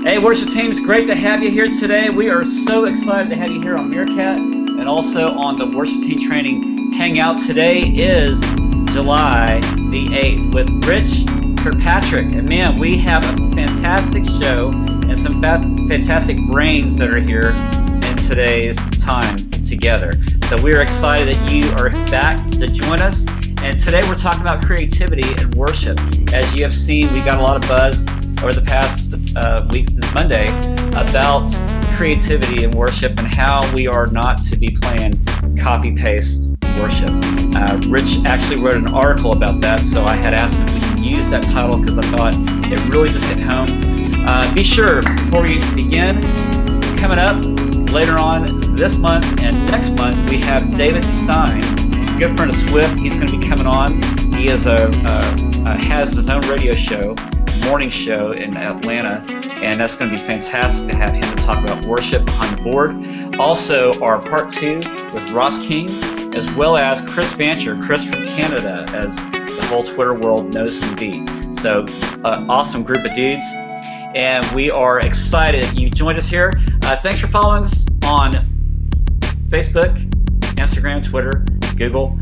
Hey, worship team, it's great to have you here today. We are so excited to have you here on Meerkat and also on the Worship Team Training Hangout. Today is July the 8th with Rich Kirkpatrick. And man, we have a fantastic show and some fantastic brains that are here in today's time together. So we're excited that you are back to join us. And today we're talking about creativity and worship. As you have seen, we got a lot of buzz over the past week, Monday, about creativity and worship and how we are not to be playing copy-paste worship. Rich actually wrote an article about that, so I had asked him if we could use that title because I thought it really just hit home. Be sure, before we begin, coming up later on this month and next month, we have David Stein, a good friend of Swift. He's going to be coming on. He is has his own radio show, morning show in Atlanta, and that's going to be fantastic to have him to talk about worship behind the board. Also, our part 2 with Ross King, as well as Chris Bancher, Chris from Canada, as the whole Twitter world knows him to be. So, awesome group of dudes, and we are excited you joined us here. Thanks for following us on Facebook, Instagram, Twitter, Google,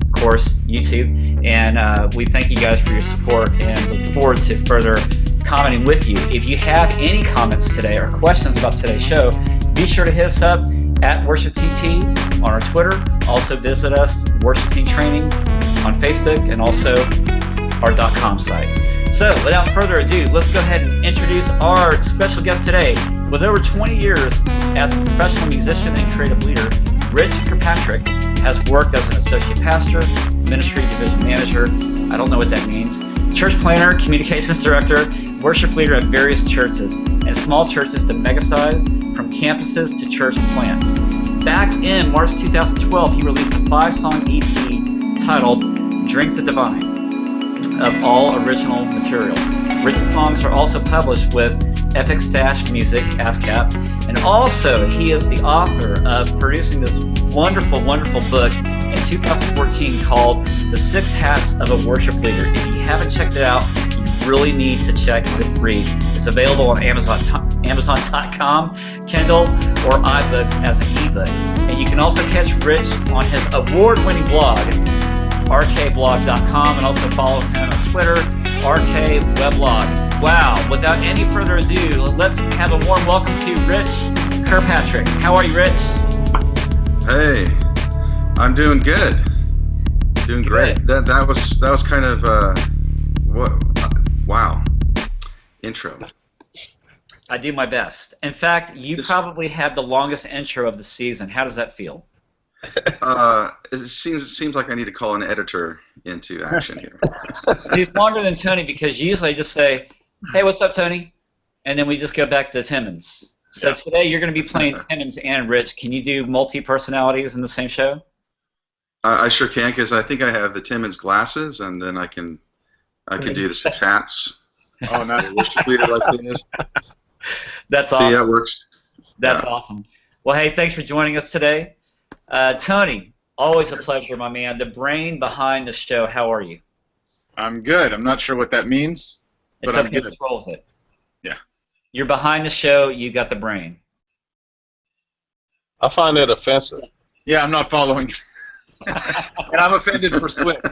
of course, YouTube, and we thank you guys for your support and look forward to further commenting with you. If you have any comments today or questions about today's show, be sure to hit us up at WorshipTT on our Twitter. Also visit us, Worship Team Training, on Facebook, and also our .com site. So without further ado, let's go ahead and introduce our special guest today. With over 20 years as a professional musician and creative leader, Rich Kirkpatrick has worked as an associate pastor, ministry division manager, I don't know what that means, church planner, communications director, worship leader at various churches, and small churches to mega-size, from campuses to church plants. Back in March 2012, he released a 5-song EP titled Drink the Divine, of all original material. Rich's songs are also published with Epic Stash Music, ASCAP, and also he is the author of producing this wonderful, wonderful book in 2014 called The 6 Hats of a Worship Leader. If you haven't checked it out, you really need to check it and read. It's available on Amazon.com, Kindle, or iBooks as an ebook. And you can also catch Rich on his award-winning blog, rkblog.com, and also follow him on Twitter, rkweblog. Wow, without any further ado, let's have a warm welcome to Rich Kirkpatrick. How are you, Rich? Hey, I'm doing good. Doing great. That was kind of wow. Intro. I do my best. In fact, you probably had the longest intro of the season. How does that feel? It seems like I need to call an editor into action here. It's longer than Tony because usually I just say, "Hey, what's up, Tony?" and then we just go back to Timmons. So today you're going to be playing Timmons and Rich. Can you do multi-personalities in the same show? I sure can, because I think I have the Timmons glasses, and then I can do the 6 hats. Oh, nice. That's awesome. See how it works. That's awesome. Well, hey, thanks for joining us today. Tony, always a pleasure, my man. The brain behind the show. How are you? I'm good. I'm not sure what that means, but I'm good. It's roll with it. Yeah. You're behind the show. You got the brain. I find that offensive. Yeah, I'm not following. And I'm offended for Swift.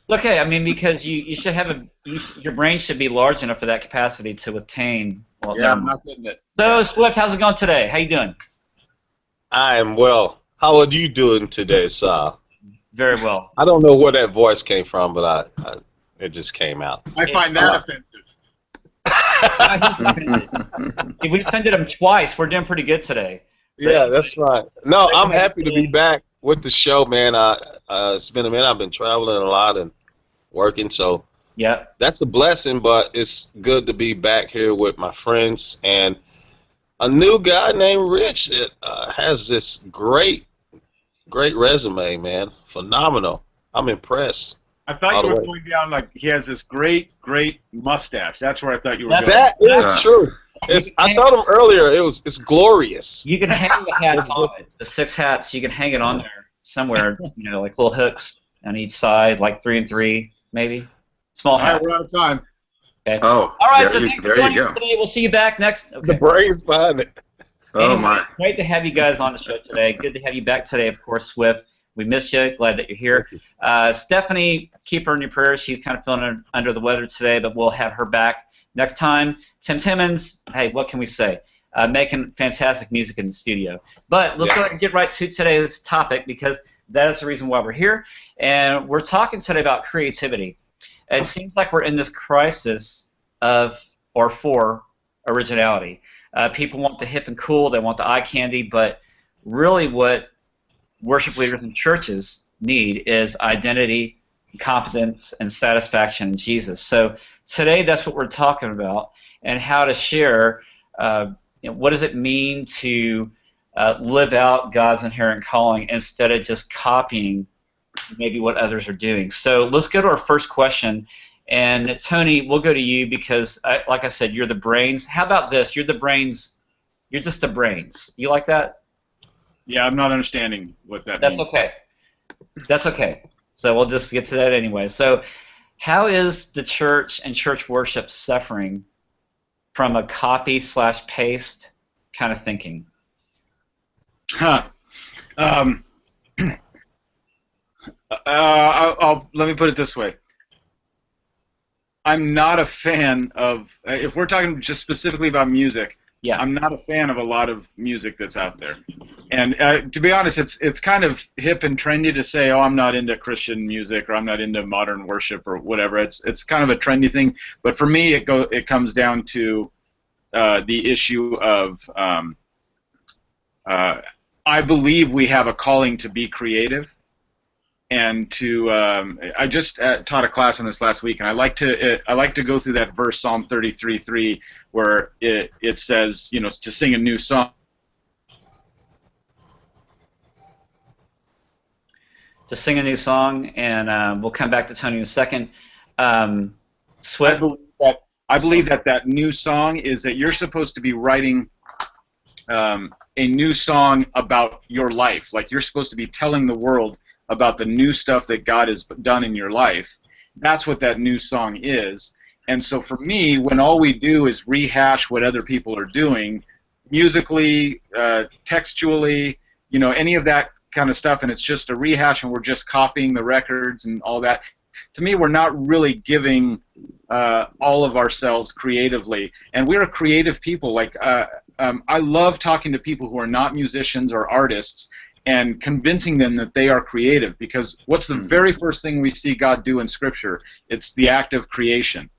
Okay, I mean, because you should have your brain should be large enough for that capacity to withtain. Well, yeah, I'm not getting it. So, Swift, how's it going today? How you doing? I am well. How are you doing today, Sal? Very well. I don't know where that voice came from, but it just came out. I find that offensive. We offended him twice. We're doing pretty good today. Yeah, that's right. No, I'm happy to be back with the show, man. It's been a minute. I've been traveling a lot and working, so yeah, that's a blessing, but it's good to be back here with my friends and a new guy named Rich that has this great resume, man. Phenomenal. I'm impressed. I thought you were going down like he has this great mustache. That's where I thought you were going. That is true. I told him earlier it's glorious. You can hang the hats on it. The 6 hats, you can hang it on there somewhere, like little hooks on each side, like 3 and 3, maybe. Small hat. All right, we're out of time. Okay. Oh, All right. So there thanks for you joining go. us today. We'll see you back next. The Okay. brains behind it. Oh Anyway, my. great to have you guys on the show today. Good to have you back today, of course, Swift. We miss you. Glad that you're here. Stephanie, keep her in your prayers. She's kind of feeling under the weather today, but we'll have her back next time. Tim Timmons, hey, what can we say? Making fantastic music in the studio. But let's go ahead and get right to today's topic, because that is the reason why we're here. And we're talking today about creativity. It seems like we're in this crisis of, or for, originality. People want the hip and cool, they want the eye candy, but really what worship leaders in churches need is identity, competence, and satisfaction in Jesus. So today that's what we're talking about, and how to share what does it mean to live out God's inherent calling instead of just copying maybe what others are doing. So let's go to our first question. And Tony, we'll go to you because, like I said, you're the brains. How about this? You're the brains. You're just the brains. You like that? Yeah, I'm not understanding what that That's means. okay. That's okay. So we'll just get to that anyway. So how is the church and church worship suffering from a copy/paste kind of thinking? Huh. Let me put it this way. I'm not a fan of, if we're talking just specifically about music, Yeah. I'm not a fan of a lot of music that's out there. And to be honest, it's kind of hip and trendy to say, oh, I'm not into Christian music, or I'm not into modern worship, or whatever. It's kind of a trendy thing. But for me, it comes down to the issue of I believe we have a calling to be creative. And to I just taught a class on this last week, and I like to go through that verse, Psalm 33:3, where it says, to sing a new song. To sing a new song, and we'll come back to Tony in a second. Swift? I believe that new song is that you're supposed to be writing a new song about your life. Like, you're supposed to be telling the world about the new stuff that God has done in your life. That's what that new song is. And so for me, when all we do is rehash what other people are doing, musically, textually, any of that kind of stuff, and it's just a rehash and we're just copying the records and all that, to me, we're not really giving all of ourselves creatively. And we're a creative people. Like, I love talking to people who are not musicians or artists, and convincing them that they are creative, because what's the very first thing we see God do in Scripture? It's the act of creation.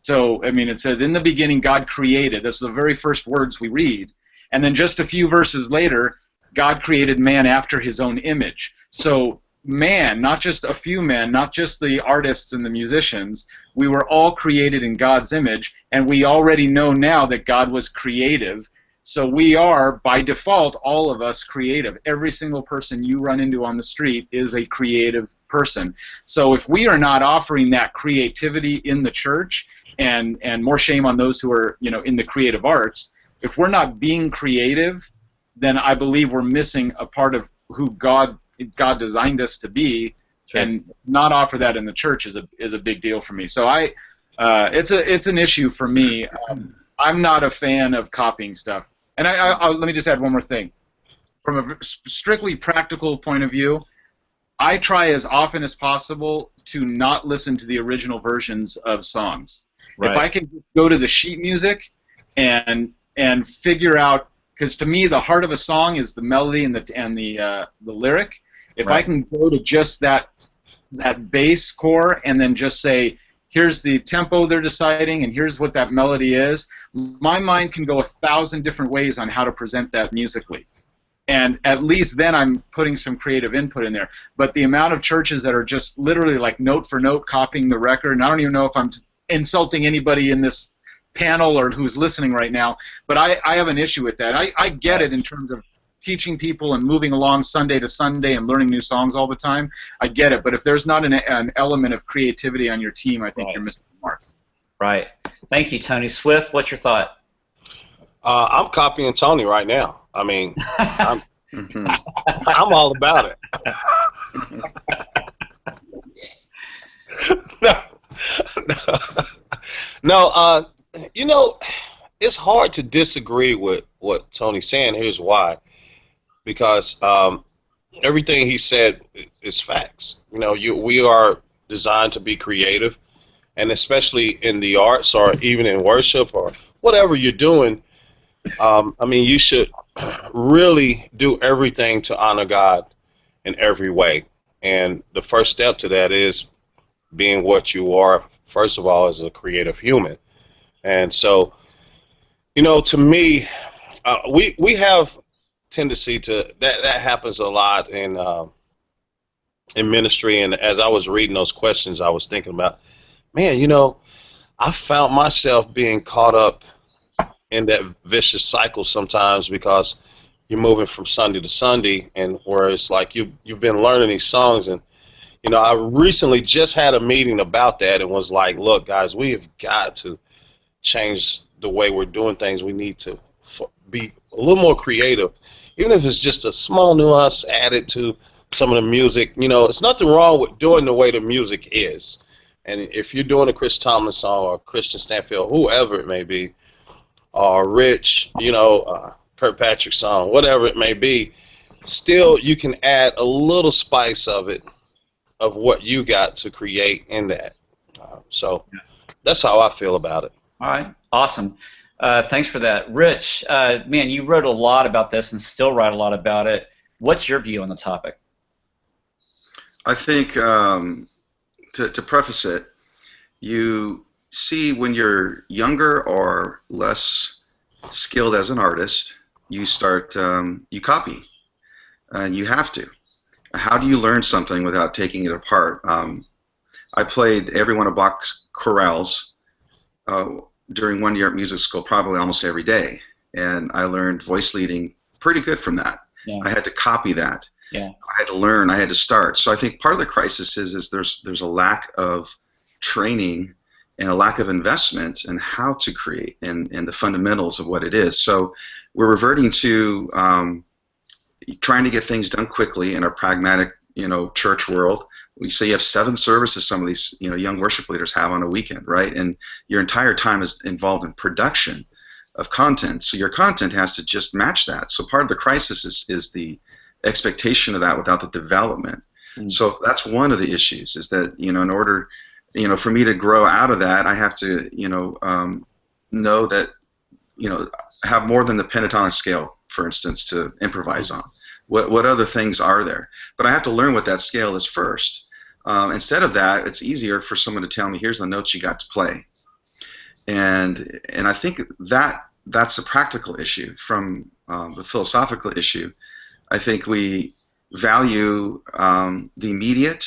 So, I mean, it says, in the beginning God created. Those are the very first words we read. And then just a few verses later, God created man after his own image. So man, not just a few men, not just the artists and the musicians, we were all created in God's image, and we already know now that God was creative. So we are, by default, all of us creative. Every single person you run into on the street is a creative person. So if we are not offering that creativity in the church, and more shame on those who are in the creative arts, if we're not being creative, then I believe we're missing a part of who God designed us to be. Sure. And not offer that in the church is a big deal for me. So it's an issue for me. I'm not a fan of copying stuff. And let me just add one more thing. From a strictly practical point of view, I try as often as possible to not listen to the original versions of songs. Right. If I can go to the sheet music and figure out, because to me the heart of a song is the melody and the lyric. If right. I can go to just that bass core and then just say, here's the tempo they're deciding, and here's what that melody is, my mind can go 1,000 different ways on how to present that musically. And at least then I'm putting some creative input in there. But the amount of churches that are just literally like note for note copying the record, and I don't even know if I'm insulting anybody in this panel or who's listening right now, but I have an issue with that. I get it in terms of teaching people and moving along Sunday to Sunday and learning new songs all the time. I get it, but if there's not an element of creativity on your team, I think right. You're missing the mark. Right. Thank you, Tony. Swift, what's your thought? I'm copying Tony right now. I mean, I'm all about it. No, it's hard to disagree with what Tony's saying. Here's why. Because everything he said is facts. We are designed to be creative, and especially in the arts or even in worship or whatever you're doing. You should really do everything to honor God in every way. And the first step to that is being what you are, first of all, as a creative human. And so, to me, we have tendency to that happens a lot in ministry. And as I was reading those questions, I was thinking about, man, I found myself being caught up in that vicious cycle sometimes, because you're moving from Sunday to Sunday, and where it's like you've been learning these songs. And I recently just had a meeting about that and was like, look, guys, we have got to change the way we're doing things. We need to be a little more creative, even if it's just a small nuance added to some of the music. It's nothing wrong with doing the way the music is. And if you're doing a Chris Tomlin song or a Christian Stanfield, whoever it may be, or Rich, Kirkpatrick song, whatever it may be, still you can add a little spice of it, of what you got to create in that. So that's how I feel about it. All right, awesome. Thanks for that. Rich, man, you wrote a lot about this and still write a lot about it. What's your view on the topic? I think, to preface it, you see when you're younger or less skilled as an artist, you start, you copy, and you have to. How do you learn something without taking it apart? I played every one of Bach's chorales during 1 year at music school, probably almost every day, and I learned voice leading pretty good from that. Yeah. I had to copy that. Yeah. I had to learn. I had to start. So I think part of the crisis is there's a lack of training and a lack of investment in how to create and the fundamentals of what it is. So we're reverting to trying to get things done quickly in our pragmatic, church world. We say you have 7 services some of these, young worship leaders have on a weekend, right? And your entire time is involved in production of content. So your content has to just match that. So part of the crisis is the expectation of that without the development. So that's one of the issues, is that, in order, for me to grow out of that, I have to, know that, have more than the pentatonic scale, for instance, to improvise on. What other things are there? But I have to learn what that scale is first. Instead of that, it's easier for someone to tell me, here's the notes you got to play. And I think that's a practical issue. From the philosophical issue, I think we value the immediate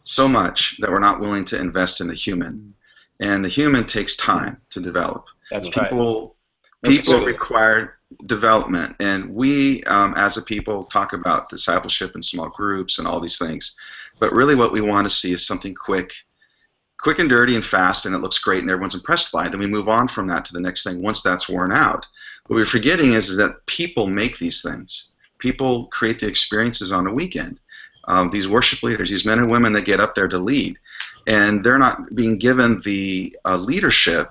so much that we're not willing to invest in the human. And the human takes time to develop. That's People right. require development, and we as a people talk about discipleship in small groups and all these things, but really what we want to see is something quick and dirty and fast, and it looks great and everyone's impressed by it. Then we move on from that to the next thing once that's worn out. What we're forgetting is that people make these things. People create the experiences on a weekend. These worship leaders, these men and women that get up there to lead, and they're not being given the leadership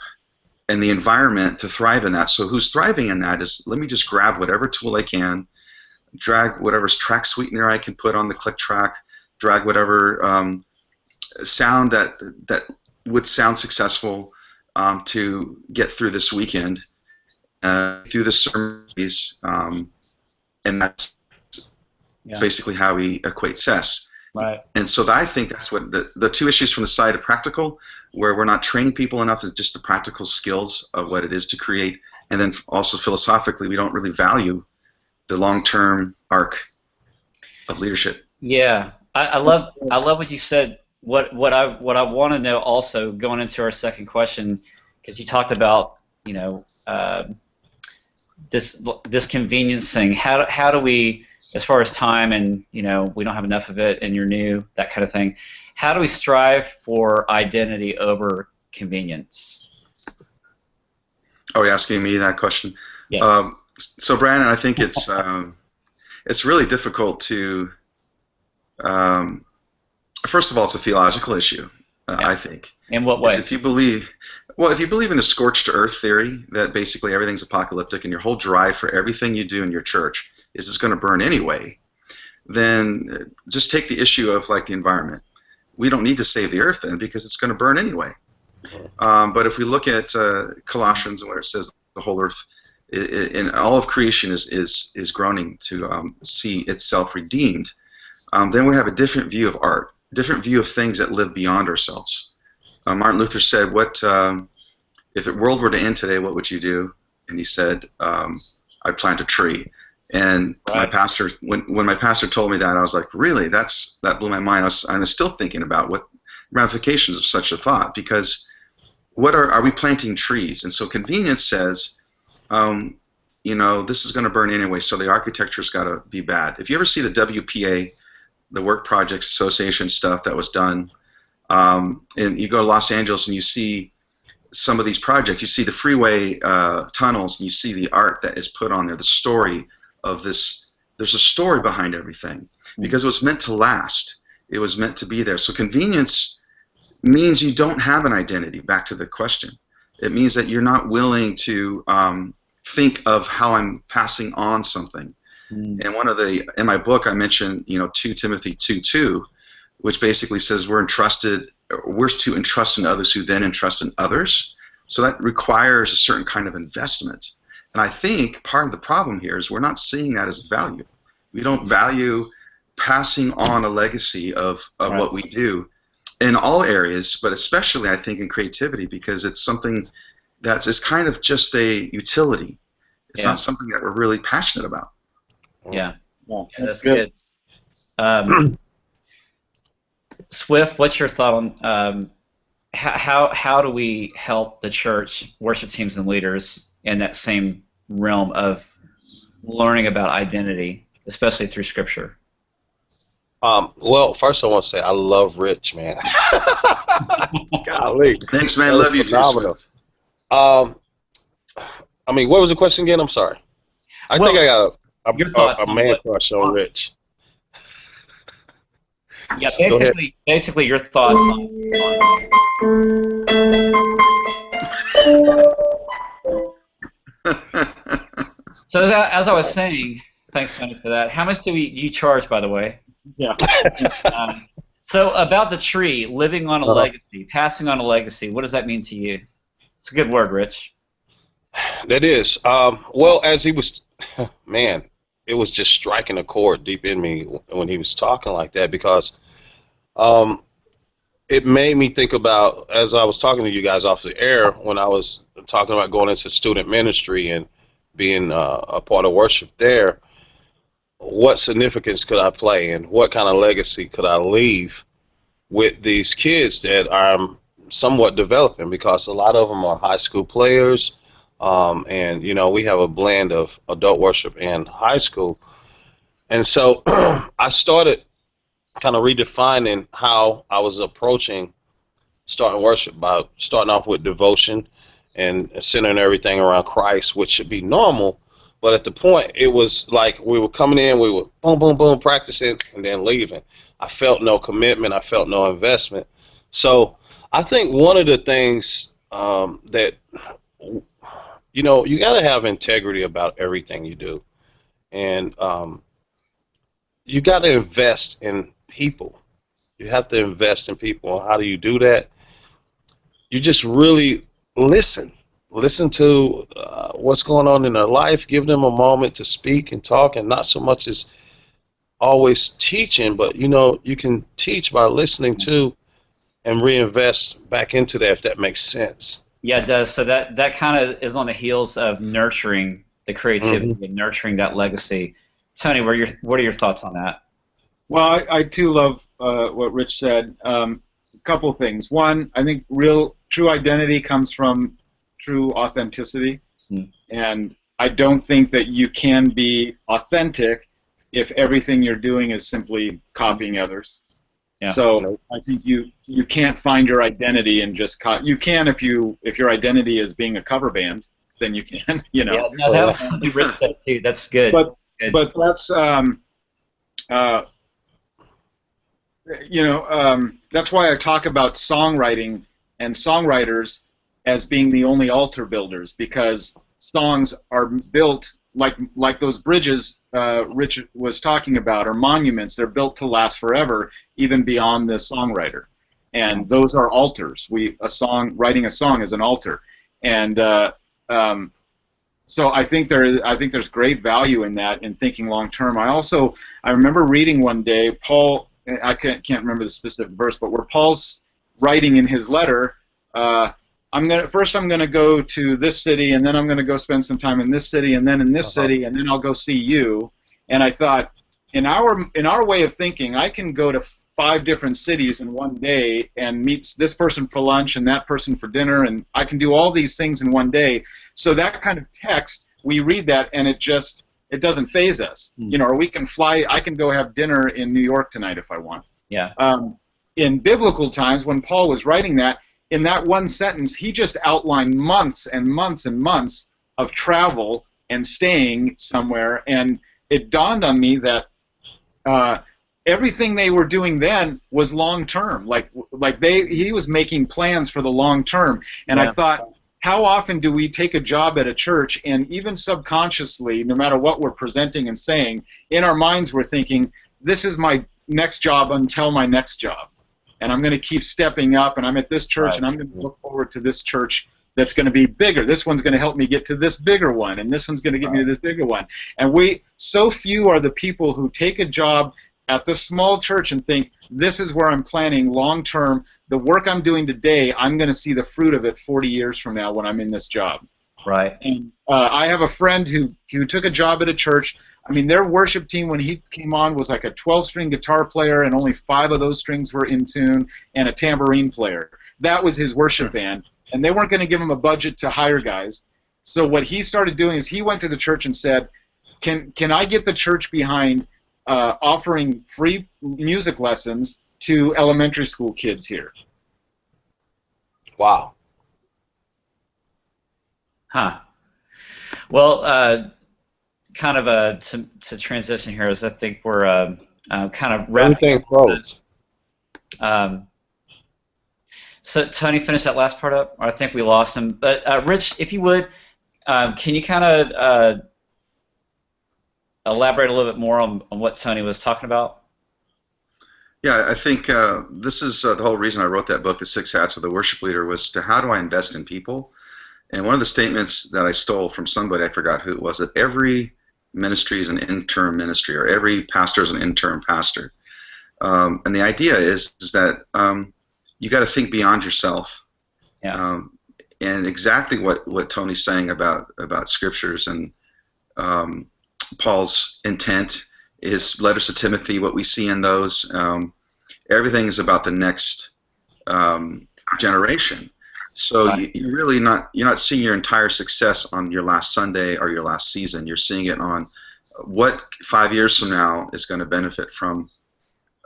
and the environment to thrive in that. So who's thriving in that is, let me just grab whatever tool I can, drag whatever track sweetener I can put on the click track, drag whatever sound that would sound successful to get through this weekend, through the series, and that's basically how we equate success. Right. And so I think that's what the two issues from the side of practical, where we're not training people enough, is just the practical skills of what it is to create, and then also philosophically, we don't really value the long-term arc of leadership. Yeah, I love what you said. What I want to know also, going into our second question, because you talked about this convenience thing. How do we, as far as time and we don't have enough of it and you're new, that kind of thing, how do we strive for identity over convenience? Oh, you're asking me that question? Yes. So Brandon, I think it's really difficult to first of all, it's a theological issue. I think. In what Is way? if you believe, well, if you believe in a scorched earth theory, that basically everything's apocalyptic and your whole drive for everything you do in your church is it's going to burn anyway, then just take the issue of like the environment. We don't need to save the earth then because it's going to burn anyway. But if we look at Colossians, where it says the whole earth in all of creation is groaning to see itself redeemed, then we have a different view of art, different view of things that live beyond ourselves. Martin Luther said, "What if the world were to end today? What would you do?" And he said, "I'd plant a tree." And my pastor, when my pastor told me that, I was like, "Really? That blew my mind." I was still thinking about what ramifications of such a thought, because what are we planting trees? And so convenience says, this is going to burn anyway, so the architecture's got to be bad. If you ever see the WPA, the Work Projects Association stuff that was done, and you go to Los Angeles and you see some of these projects, you see the freeway tunnels, and you see the art that is put on there, the story of this. There's a story behind everything because it was meant to last. It was meant to be there. So convenience means you don't have an identity, back to the question. It means that you're not willing to think of how I'm passing on something. And in my book I mentioned 2 Timothy 2:2, which basically says we're to entrust in others who then entrust in others. So that requires a certain kind of investment. And I think part of the problem here is we're not seeing that as value. We don't value passing on a legacy of what we do in all areas, but especially I think in creativity, because it's something it's kind of just a utility. It's not something that we're really passionate about. Yeah, that's good. Swift, what's your thought on how do we help the church, worship teams, and leaders in that same realm of learning about identity, especially through Scripture? Well, first I want to say I love Rich, man. Golly. Thanks, man. Love you phenomenal. too. What was the question again? I'm sorry. I think I got a man crush on Rich. Yeah, basically your thoughts So as I was saying, thanks, Tony, for that. How much do you charge, by the way? Yeah. So about the tree, living on a legacy, passing on a legacy, what does that mean to you? It's a good word, Rich. That is. Well, as he was, man, it was just striking a chord deep in me when he was talking like that, because it made me think about, as I was talking to you guys off the air, when I was talking about going into student ministry and being a part of worship there, what significance could I play and what kind of legacy could I leave with these kids that I'm somewhat developing, because a lot of them are high school players, and we have a blend of adult worship and high school. And so I started kind of redefining how I was approaching starting worship by starting off with devotion and centering everything around Christ, which should be normal. But at the point, it was like we were coming in, we were boom, boom, boom, practicing, and then leaving. I felt no commitment. I felt no investment. So I think one of the things that, you got to have integrity about everything you do. And you got to invest in people. You have to invest in people. How do you do that? You just really listen to what's going on in their life, give them a moment to speak and talk, and not so much as always teaching, but you can teach by listening to and reinvest back into that, if that makes sense. Yeah, it does. So that kind of is on the heels of nurturing the creativity and nurturing that legacy. Tony, what are your thoughts on that? Well, I too love what Rich said. A couple things. One, I think true identity comes from true authenticity, and I don't think that you can be authentic if everything you're doing is simply copying others. Yeah. So I think you can't find your identity and just you can if your identity is being a cover band, then you can. Yeah, no, that was something Rich said too. That's good. But that's that's why I talk about songwriting and songwriters as being the only altar builders, because songs are built like those bridges Rich was talking about, or monuments. They're built to last forever, even beyond the songwriter. And those are altars. Writing a song is an altar, and so I think there's great value in that, in thinking long term. I remember reading one day Paul. I can't remember the specific verse, but where Paul's writing in his letter, I'm gonna go to this city, and then I'm gonna go spend some time in this city, and then in this city, and then I'll go see you. And I thought, in our way of thinking, I can go to 5 different cities in one day and meet this person for lunch and that person for dinner, and I can do all these things in one day. So that kind of text, we read that, and it doesn't faze us. Or we can fly. I can go have dinner in New York tonight if I want. Yeah. In biblical times, when Paul was writing that, in that one sentence, he just outlined months and months and months of travel and staying somewhere, and it dawned on me that everything they were doing then was long term. He was making plans for the long term, and I thought, how often do we take a job at a church, and even subconsciously, no matter what we're presenting and saying, in our minds we're thinking, this is my next job until my next job, and I'm going to keep stepping up, and I'm at this church, and I'm going to look forward to this church that's going to be bigger. This one's going to help me get to this bigger one, and this one's going to get me to this bigger one. And so few are the people who take a job at the small church and think, this is where I'm planning long term. The work I'm doing today, I'm going to see the fruit of it 40 years from now when I'm in this job. Right. And I have a friend who took a job at a church. I mean, their worship team, when he came on, was like a 12-string guitar player, and only 5 of those strings were in tune, and a tambourine player. That was his worship band, and they weren't going to give him a budget to hire guys. So what he started doing is he went to the church and said, can I get the church behind offering free music lessons to elementary school kids here? Wow. Huh. Well, kind of to transition here, as I think we're kind of wrapping Everything froze. So Tony, finish that last part up, or I think we lost him. But Rich, if you would, can you kind of elaborate a little bit more on what Tony was talking about? Yeah, I think this is the whole reason I wrote that book, The 6 Hats of the Worship Leader, was to how do I invest in people? And one of the statements that I stole from somebody, I forgot who it was, that every ministry is an interim ministry, or every pastor is an interim pastor. And the idea is that you got to think beyond yourself. Yeah. And exactly what Tony's saying about scriptures and Paul's intent, his letters to Timothy, what we see in those, everything is about the next generation. So you're really you're not seeing your entire success on your last Sunday or your last season. You're seeing it on what 5 years from now is going to benefit from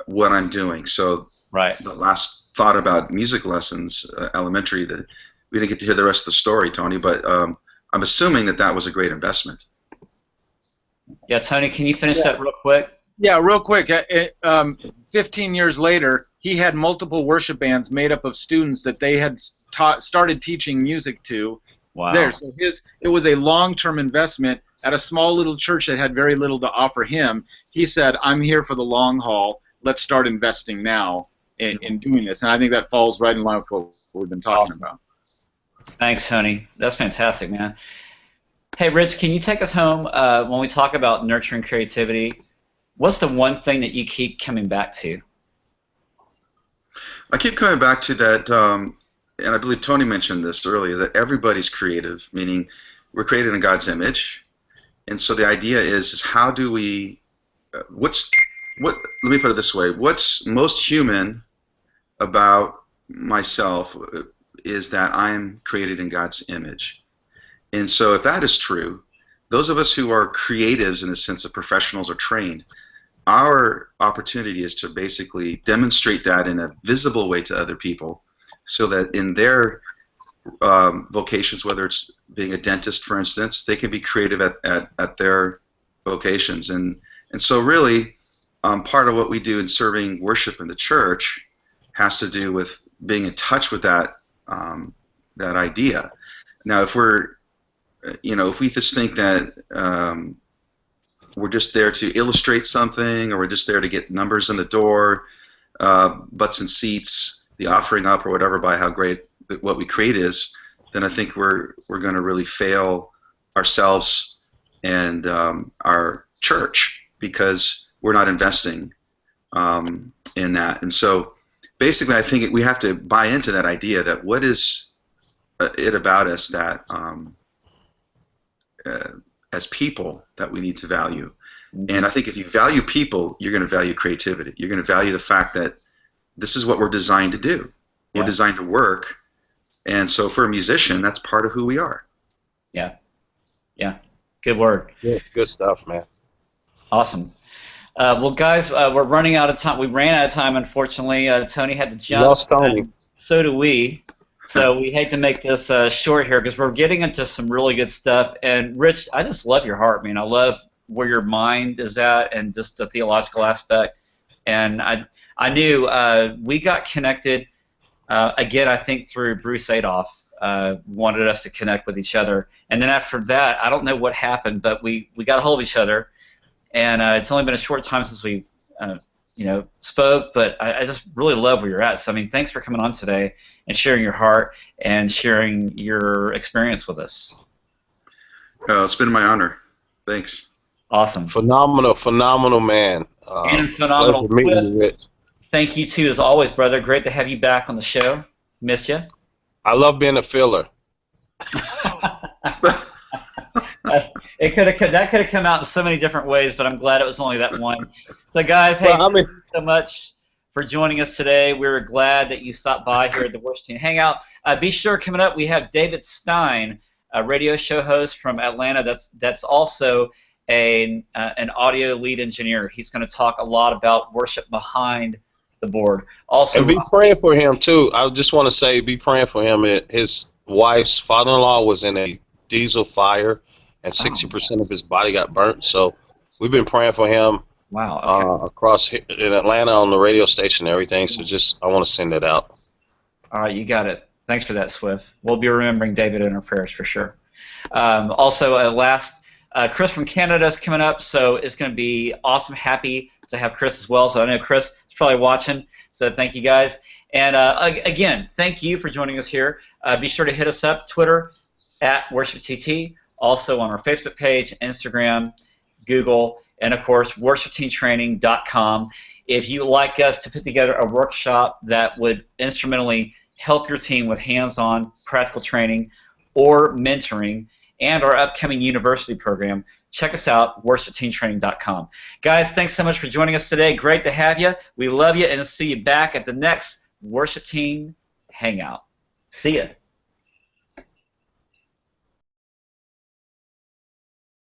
what I'm doing. So the last thought about music lessons, elementary, that we didn't get to hear the rest of the story, Tony, but I'm assuming that was a great investment. Yeah, Tony, can you finish that real quick? Yeah, real quick. 15 years later, he had multiple worship bands made up of students that they had started teaching music to. Wow. There, so it was a long-term investment at a small little church that had very little to offer him. He said, "I'm here for the long haul. Let's start investing now in doing this." And I think that falls right in line with what we've been talking about. Thanks, Tony. That's fantastic, man. Hey, Rich, can you take us home when we talk about nurturing creativity? What's the one thing that you keep coming back to? I keep coming back to that, and I believe Tony mentioned this earlier, that everybody's creative, meaning we're created in God's image. And so the idea is how do we, let me put it this way, what's most human about myself is that I'm created in God's image. And so if that is true, those of us who are creatives in the sense of professionals or trained, our opportunity is to basically demonstrate that in a visible way to other people so that in their vocations, whether it's being a dentist, for instance, they can be creative at their vocations. And so really, part of what we do in serving worship in the church has to do with being in touch with that that idea. Now, if we just think that we're just there to illustrate something, or we're just there to get numbers in the door, butts and seats, the offering up, or whatever, by how great what we create is, then I think we're going to really fail ourselves and our church, because we're not investing in that. And so basically I think we have to buy into that idea that what is it about us that as people that we need to value. And I think if you value people, you're going to value creativity. You're going to value the fact that this is what we're designed to do. We're designed to work. And so for a musician, that's part of who we are. Yeah. Yeah. Good word. Yeah, good stuff, man. Awesome. Well, guys, we're running out of time. We ran out of time, unfortunately. Tony had to jump. Lost Tony. So do we. So we hate to make this short here, because we're getting into some really good stuff. And Rich, I just love your heart, man. I love where your mind is at, and just the theological aspect. And I knew we got connected again, I think through Bruce Adolph wanted us to connect with each other. And then after that, I don't know what happened, but we got a hold of each other. And it's only been a short time since we spoke, but I just really love where you're at. So, I mean, thanks for coming on today and sharing your heart and sharing your experience with us. It's been my honor. Thanks. Awesome. Phenomenal man. And phenomenal. Meeting you, Rich. Thank you, too, as always, brother. Great to have you back on the show. Missed you. I love being a filler. That could have come out in so many different ways, but I'm glad it was only that one. So, guys, hey, thank you so much for joining us today. We're glad that you stopped by here at the Worship Team Hangout. Be sure, coming up, we have David Stein, a radio show host from Atlanta. That's also an audio lead engineer. He's going to talk a lot about worship behind the board. Also, and be praying for him too. I just want to say, be praying for him. His wife's father-in-law was in a diesel fire, and 60% of his body got burnt. So we've been praying for him. Wow. Okay. Across in Atlanta on the radio station and everything. So I want to send that out. All right, you got it. Thanks for that, Swift. We'll be remembering David in our prayers for sure. Also, Chris from Canada is coming up, so it's going to be awesome. Happy to have Chris as well. So I know Chris is probably watching, so thank you guys. And again, thank you for joining us here. Be sure to hit us up, Twitter, @WorshipTT, also on our Facebook page, Instagram, Google, and of course, worshipteamtraining.com. If you'd like us to put together a workshop that would instrumentally help your team with hands-on practical training or mentoring, and our upcoming university program, check us out, worshipteamtraining.com. Guys, thanks so much for joining us today. Great to have you. We love you, and see you back at the next Worship Team Hangout. See ya.